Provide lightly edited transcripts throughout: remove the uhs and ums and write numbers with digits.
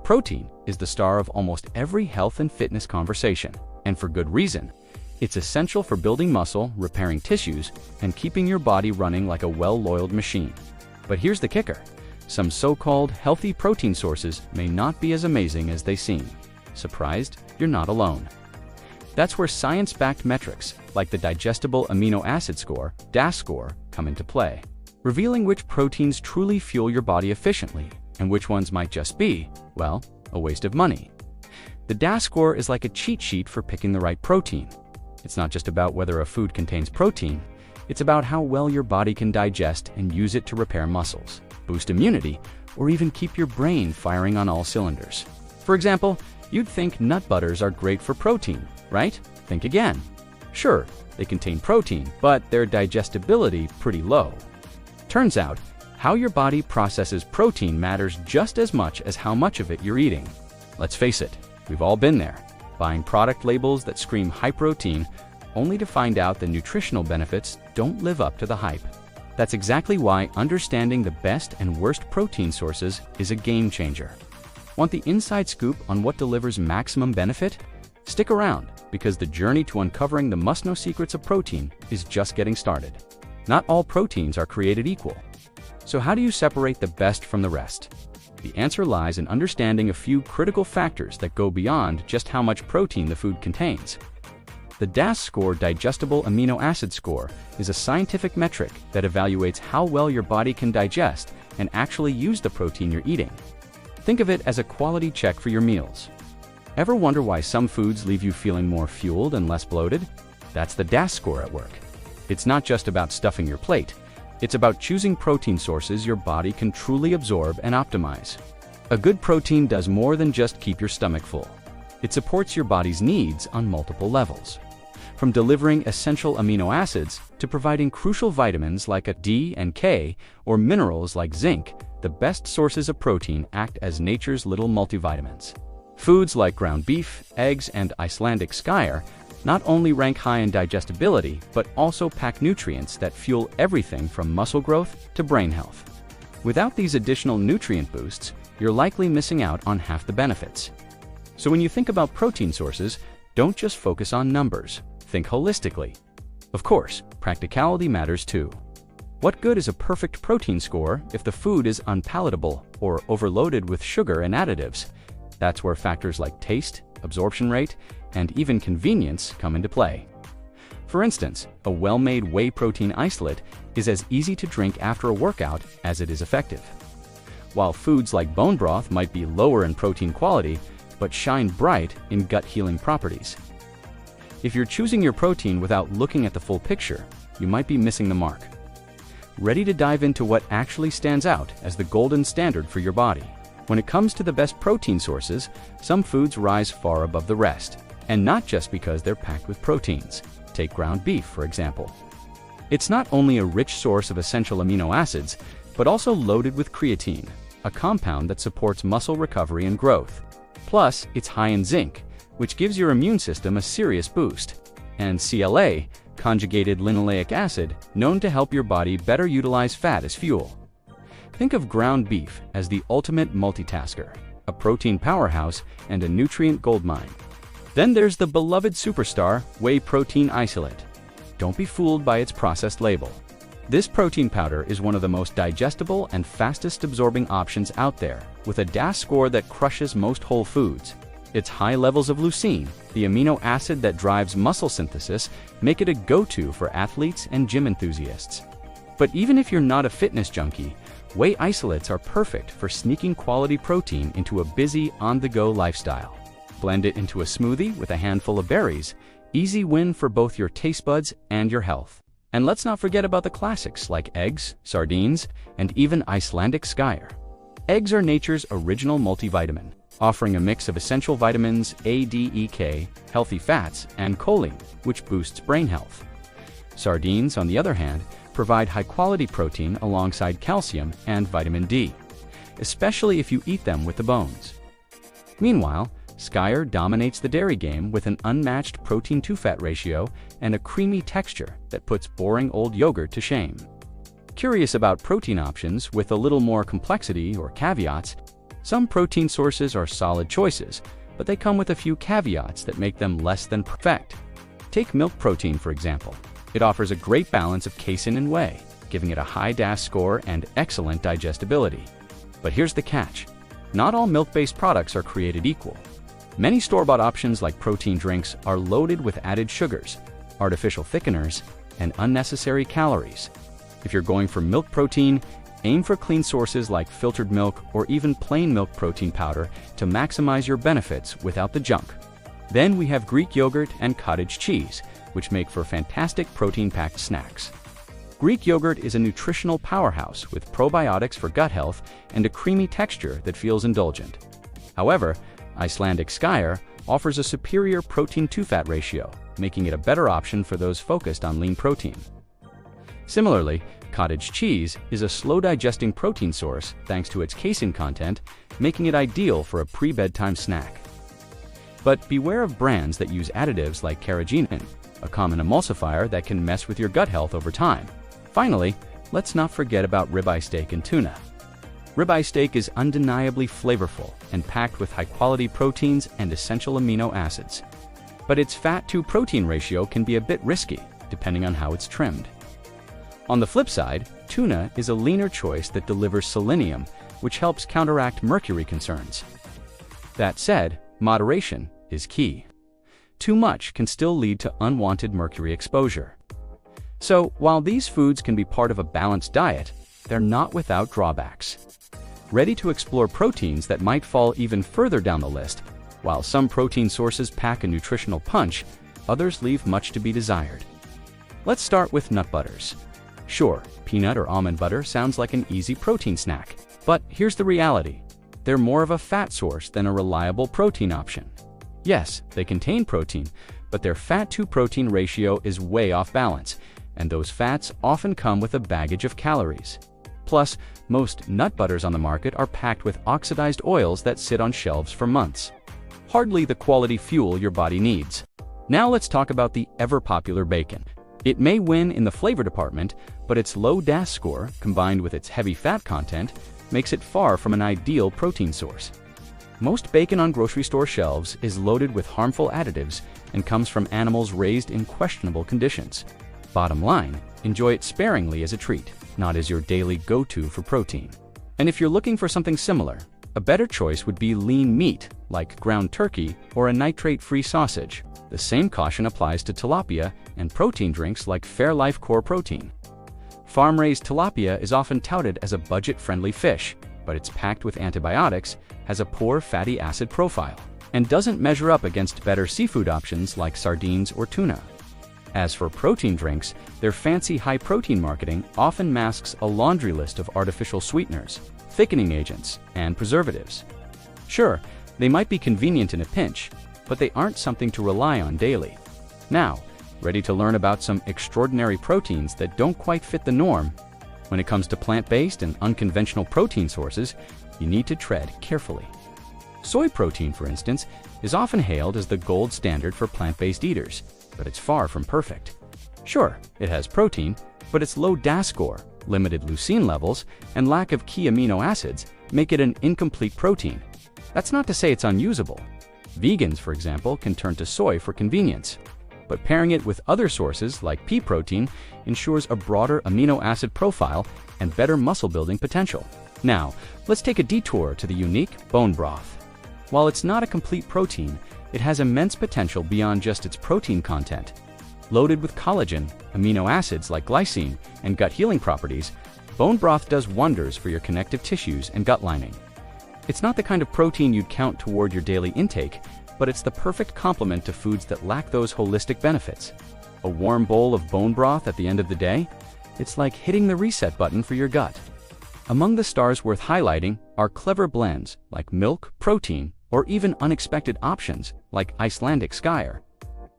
Protein is the star of almost every health and fitness conversation, and for good reason. It's essential for building muscle, repairing tissues, and keeping your body running like a well-oiled machine. But here's the kicker. Some so-called healthy protein sources may not be as amazing as they seem. Surprised? You're not alone. That's where science-backed metrics, like the Digestible Amino Acid Score, DAS score, come into play, revealing which proteins truly fuel your body efficiently and which ones might just be, well, a waste of money. The DAS score is like a cheat sheet for picking the right protein. It's not just about whether a food contains protein, it's about how well your body can digest and use it to repair muscles, boost immunity, or even keep your brain firing on all cylinders. For example, you'd think nut butters are great for protein, right? Think again. Sure, they contain protein, but their digestibility pretty low. Turns out, how your body processes protein matters just as much as how much of it you're eating. Let's face it, we've all been there, buying product labels that scream high protein, only to find out the nutritional benefits don't live up to the hype. That's exactly why understanding the best and worst protein sources is a game changer. Want the inside scoop on what delivers maximum benefit? Stick around, because the journey to uncovering the must-know secrets of protein is just getting started. Not all proteins are created equal. So how do you separate the best from the rest? The answer lies in understanding a few critical factors that go beyond just how much protein the food contains. The DAS score, Digestible Amino Acid Score, is a scientific metric that evaluates how well your body can digest and actually use the protein you're eating. Think of it as a quality check for your meals. Ever wonder why some foods leave you feeling more fueled and less bloated? That's the DAS score at work. It's not just about stuffing your plate. It's about choosing protein sources your body can truly absorb and optimize. A good protein does more than just keep your stomach full. It supports your body's needs on multiple levels. From delivering essential amino acids to providing crucial vitamins like D and K or minerals like zinc, the best sources of protein act as nature's little multivitamins. Foods like ground beef, eggs, and Icelandic Skyr not only rank high in digestibility, but also pack nutrients that fuel everything from muscle growth to brain health. Without these additional nutrient boosts, you're likely missing out on half the benefits. So when you think about protein sources, don't just focus on numbers. Think holistically. Of course, practicality matters too. What good is a perfect protein score if the food is unpalatable or overloaded with sugar and additives? That's where factors like taste, absorption rate, and even convenience come into play. For instance, a well-made whey protein isolate is as easy to drink after a workout as it is effective. While foods like bone broth might be lower in protein quality, but shine bright in gut-healing properties. If you're choosing your protein without looking at the full picture, you might be missing the mark. Ready to dive into what actually stands out as the golden standard for your body? When it comes to the best protein sources, some foods rise far above the rest, and not just because they're packed with proteins. Take ground beef, for example. It's not only a rich source of essential amino acids, but also loaded with creatine, a compound that supports muscle recovery and growth. Plus, it's high in zinc, which gives your immune system a serious boost, and CLA, conjugated linoleic acid, known to help your body better utilize fat as fuel. Think of ground beef as the ultimate multitasker, a protein powerhouse and a nutrient goldmine. Then there's the beloved superstar, whey protein isolate. Don't be fooled by its processed label. This protein powder is one of the most digestible and fastest absorbing options out there, with a DAS score that crushes most whole foods. Its high levels of leucine, the amino acid that drives muscle synthesis, make it a go-to for athletes and gym enthusiasts. But even if you're not a fitness junkie, whey isolates are perfect for sneaking quality protein into a busy, on-the-go lifestyle. Blend it into a smoothie with a handful of berries. Easy win for both your taste buds and your health. And let's not forget about the classics like eggs, sardines, and even Icelandic Skyr. Eggs are nature's original multivitamin, offering a mix of essential vitamins A, D, E, K, healthy fats, and choline, which boosts brain health. Sardines, on the other hand, provide high-quality protein alongside calcium and vitamin D, especially if you eat them with the bones. Meanwhile, Skyr dominates the dairy game with an unmatched protein-to-fat ratio and a creamy texture that puts boring old yogurt to shame. Curious about protein options with a little more complexity or caveats? Some protein sources are solid choices, but they come with a few caveats that make them less than perfect. Take milk protein, for example. It offers a great balance of casein and whey, giving it a high DAS score and excellent digestibility. But here's the catch. Not all milk-based products are created equal. Many store-bought options like protein drinks are loaded with added sugars, artificial thickeners, and unnecessary calories. If you're going for milk protein, aim for clean sources like filtered milk or even plain milk protein powder to maximize your benefits without the junk. Then we have Greek yogurt and cottage cheese, which make for fantastic protein-packed snacks. Greek yogurt is a nutritional powerhouse with probiotics for gut health and a creamy texture that feels indulgent. However, Icelandic Skyr offers a superior protein-to-fat ratio, making it a better option for those focused on lean protein. Similarly, cottage cheese is a slow-digesting protein source thanks to its casein content, making it ideal for a pre-bedtime snack. But beware of brands that use additives like carrageenan, a common emulsifier that can mess with your gut health over time. Finally, let's not forget about ribeye steak and tuna. Ribeye steak is undeniably flavorful and packed with high-quality proteins and essential amino acids. But its fat-to-protein ratio can be a bit risky, depending on how it's trimmed. On the flip side, tuna is a leaner choice that delivers selenium, which helps counteract mercury concerns. That said, moderation is key. Too much can still lead to unwanted mercury exposure. So, while these foods can be part of a balanced diet, they're not without drawbacks. Ready to explore proteins that might fall even further down the list? While some protein sources pack a nutritional punch, others leave much to be desired. Let's start with nut butters. Sure, peanut or almond butter sounds like an easy protein snack, but here's the reality. They're more of a fat source than a reliable protein option. Yes, they contain protein, but their fat-to-protein ratio is way off balance, and those fats often come with a baggage of calories. Plus, most nut butters on the market are packed with oxidized oils that sit on shelves for months. Hardly the quality fuel your body needs. Now let's talk about the ever-popular bacon. It may win in the flavor department, but its low DAS score, combined with its heavy fat content, makes it far from an ideal protein source. Most bacon on grocery store shelves is loaded with harmful additives and comes from animals raised in questionable conditions. Bottom line, enjoy it sparingly as a treat, not as your daily go-to for protein. And if you're looking for something similar, a better choice would be lean meat, like ground turkey or a nitrate-free sausage. The same caution applies to tilapia and protein drinks like Fairlife Core Protein. Farm-raised tilapia is often touted as a budget-friendly fish, but it's packed with antibiotics, has a poor fatty acid profile, and doesn't measure up against better seafood options like sardines or tuna. As for protein drinks, their fancy high-protein marketing often masks a laundry list of artificial sweeteners, thickening agents, and preservatives. Sure, they might be convenient in a pinch, but they aren't something to rely on daily. Now, ready to learn about some extraordinary proteins that don't quite fit the norm? When it comes to plant-based and unconventional protein sources, you need to tread carefully. Soy protein, for instance, is often hailed as the gold standard for plant-based eaters, but it's far from perfect. Sure, it has protein, but its low DAS score, limited leucine levels, and lack of key amino acids make it an incomplete protein. That's not to say it's unusable. Vegans, for example, can turn to soy for convenience. But pairing it with other sources like pea protein ensures a broader amino acid profile and better muscle building potential. Now, let's take a detour to the unique bone broth. While it's not a complete protein, it has immense potential beyond just its protein content. Loaded with collagen, amino acids like glycine, and gut healing properties, bone broth does wonders for your connective tissues and gut lining. It's not the kind of protein you'd count toward your daily intake, but it's the perfect complement to foods that lack those holistic benefits. A warm bowl of bone broth at the end of the day? It's like hitting the reset button for your gut. Among the stars worth highlighting are clever blends like milk, protein, or even unexpected options like Icelandic Skyr.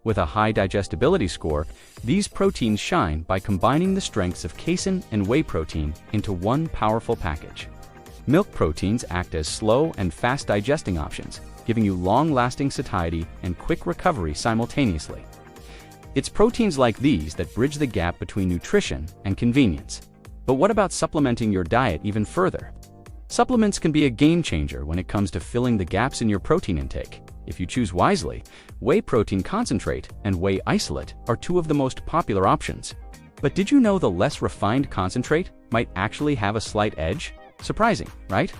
With a high digestibility score, these proteins shine by combining the strengths of casein and whey protein into one powerful package. Milk proteins act as slow and fast digesting options, giving you long-lasting satiety and quick recovery simultaneously. It's proteins like these that bridge the gap between nutrition and convenience. But what about supplementing your diet even further? Supplements can be a game changer when it comes to filling the gaps in your protein intake. If you choose wisely, whey protein concentrate and whey isolate are two of the most popular options. But did you know the less refined concentrate might actually have a slight edge? Surprising, right?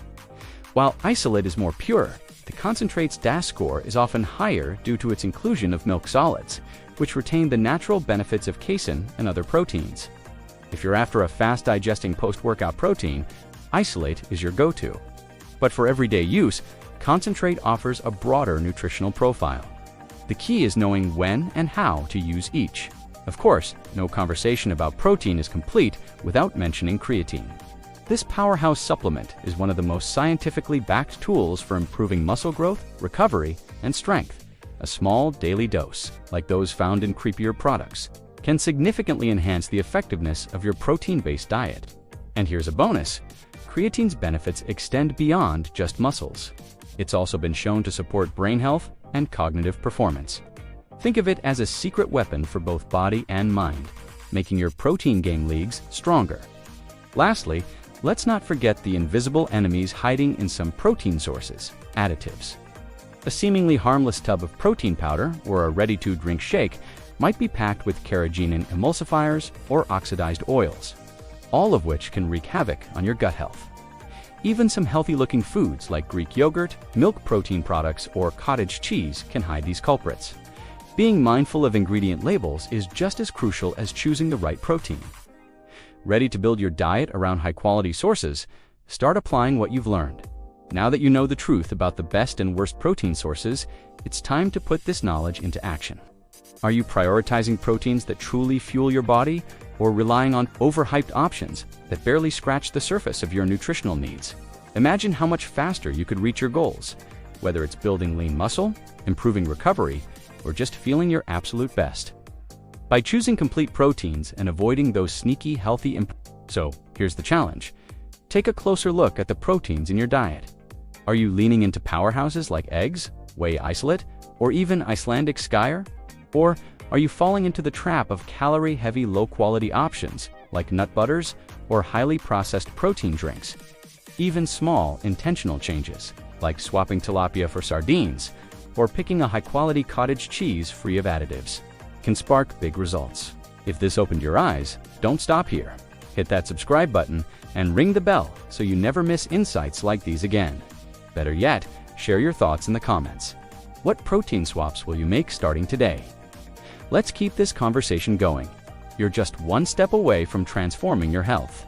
While isolate is more pure, the concentrate's DAS score is often higher due to its inclusion of milk solids, which retain the natural benefits of casein and other proteins. If you're after a fast-digesting post-workout protein, isolate is your go-to. But for everyday use, concentrate offers a broader nutritional profile. The key is knowing when and how to use each. Of course, no conversation about protein is complete without mentioning creatine. This powerhouse supplement is one of the most scientifically backed tools for improving muscle growth, recovery, and strength. A small daily dose, like those found in creepier products, can significantly enhance the effectiveness of your protein-based diet. And here's a bonus: creatine's benefits extend beyond just muscles. It's also been shown to support brain health and cognitive performance. Think of it as a secret weapon for both body and mind, making your protein game leagues stronger. Lastly, let's not forget the invisible enemies hiding in some protein sources: additives. A seemingly harmless tub of protein powder or a ready-to-drink shake might be packed with carrageenan emulsifiers or oxidized oils, all of which can wreak havoc on your gut health. Even some healthy-looking foods like Greek yogurt, milk protein products, or cottage cheese can hide these culprits. Being mindful of ingredient labels is just as crucial as choosing the right protein. Ready to build your diet around high-quality sources? Start applying what you've learned. Now that you know the truth about the best and worst protein sources, it's time to put this knowledge into action. Are you prioritizing proteins that truly fuel your body, or relying on overhyped options that barely scratch the surface of your nutritional needs? Imagine how much faster you could reach your goals, whether it's building lean muscle, improving recovery, or just feeling your absolute best. By choosing complete proteins and avoiding those sneaky healthy So, here's the challenge. Take a closer look at the proteins in your diet. Are you leaning into powerhouses like eggs, whey isolate, or even Icelandic Skyr? Or are you falling into the trap of calorie-heavy, low-quality options like nut butters or highly processed protein drinks? Even small, intentional changes, like swapping tilapia for sardines or picking a high-quality cottage cheese free of additives, can spark big results. If this opened your eyes, don't stop here. Hit that subscribe button and ring the bell so you never miss insights like these again. Better yet, share your thoughts in the comments. What protein swaps will you make starting today? Let's keep this conversation going. You're just one step away from transforming your health.